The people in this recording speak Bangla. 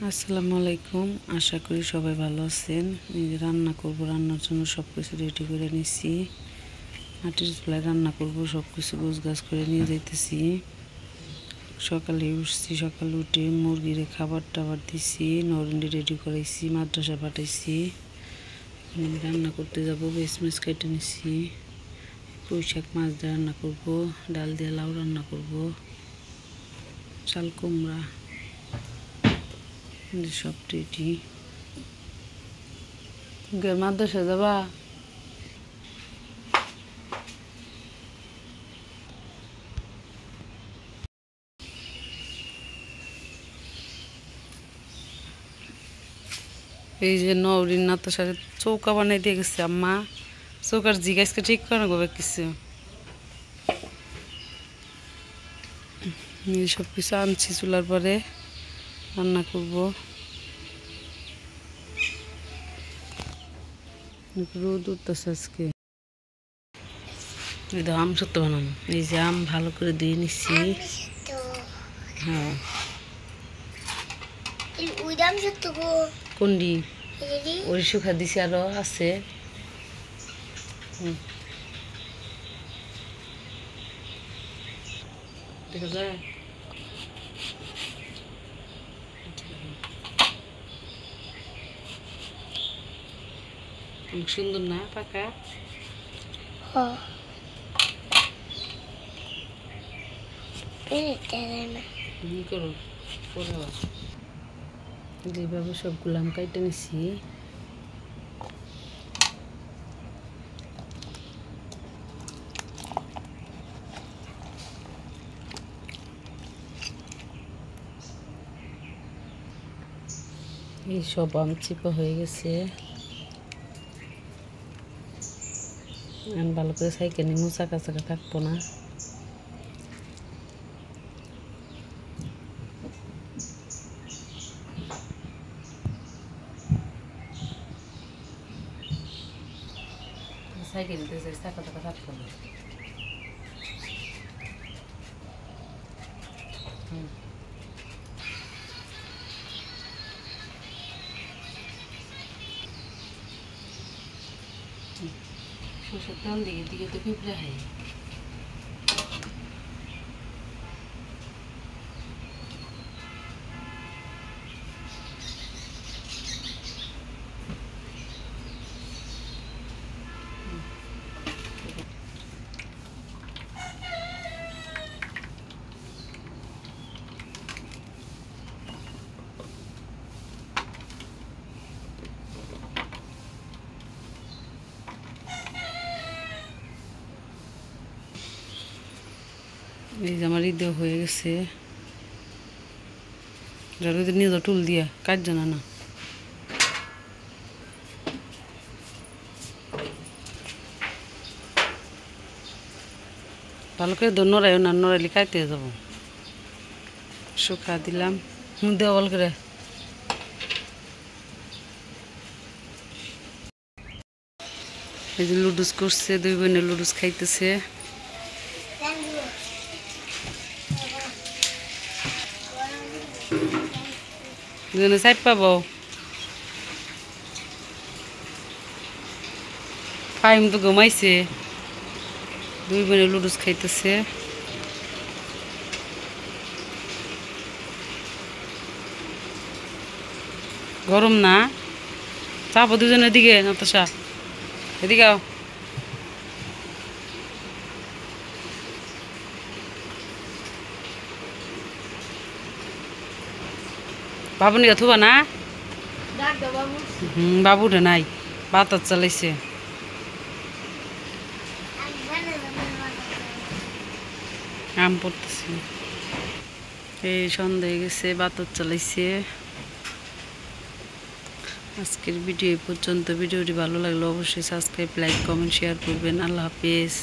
আসসালামু আলাইকুম। আশা করি সবাই ভালো আছেন। রান্না করব, রান্নার জন্য সব কিছু রেডি করে নিছি। মাটির চুলায় রান্না করব, সব কিছু গোছগাছ করে নিয়ে যাইতেছি। সকালে উঠছি, সকালে উঠে মুরগিরে খাবার টাবার দিছি, নরন্ডি রেডি করাইছি, মাদ্রাসা পাঠাইছি। আমি রান্না করতে যাব। বেশ মেস কেটে নিছি। পুঁই শাক মাছ দিয়ে রান্না করব, ডাল দিয়ে লাউ রান্না করব, চাল কুমড়া সব রেডি। মাদ্রাসা যাবা? এই যে নওরিন না তো সাথে চৌকা বানাই দিয়ে গেছে আম্মা। চৌকার জিগাইজকে ঠিক করে গো কিছু সব কিছু আনছি। চুলার পরে রান্না করব। রোদ উঠতেছে আজকে। এই তো আম সত্য বানানো। এই যে আম ভালো করে দিয়ে নিচ্ছি। হ্যাঁ কোনডি ওই শুকা দিছি, আরো আছে। দেখা যায় অনেক সুন্দর না পাকা? করো পরে যেভাবে সবগুলো আম কাইটে নিছি। এই সব আম চিপা হয়ে গেছে। ভালো করে সাইকেল নিমু, চাকা চাকা থাকবো না। সাইকেল নিতে চাকা চাকা থাকবো না। সরষের ডাল দিকে দিকে তো পিঁপড়ে হয়। এই যে আমার ঈদে হয়ে গেছে। নিয়ে যাও টুল দিয়া, কাজ জানা না। ভালো করে নড়াইও না, নড়াইলে খাইতে যাবো। শুকা দিলাম দেওয়া ভালো করে। এই যে লুডুস করছে, দুই বোনে লুডুস খাইতেছে। দুজনে সাইড পাবো। ফাইম তো ঘুমাইছে, দুই বোনে লুডুস খাইতেছে। গরম না? চাপো দুজনের দিকে। নাতাশা এদিকে আও। বাবু নিয়ে থুবা না? বাবুরে নাই, বাতাস চালাইছে। আম পড়তেছে। এই সন্ধ্যা হয়ে গেছে, বাতাস চালাইছে। আজকের ভিডিও এই পর্যন্ত। ভিডিওটি ভালো লাগলে অবশ্যই সাবস্ক্রাইব, লাইক, কমেন্ট, শেয়ার করবেন। আল্লাহ হাফেজ।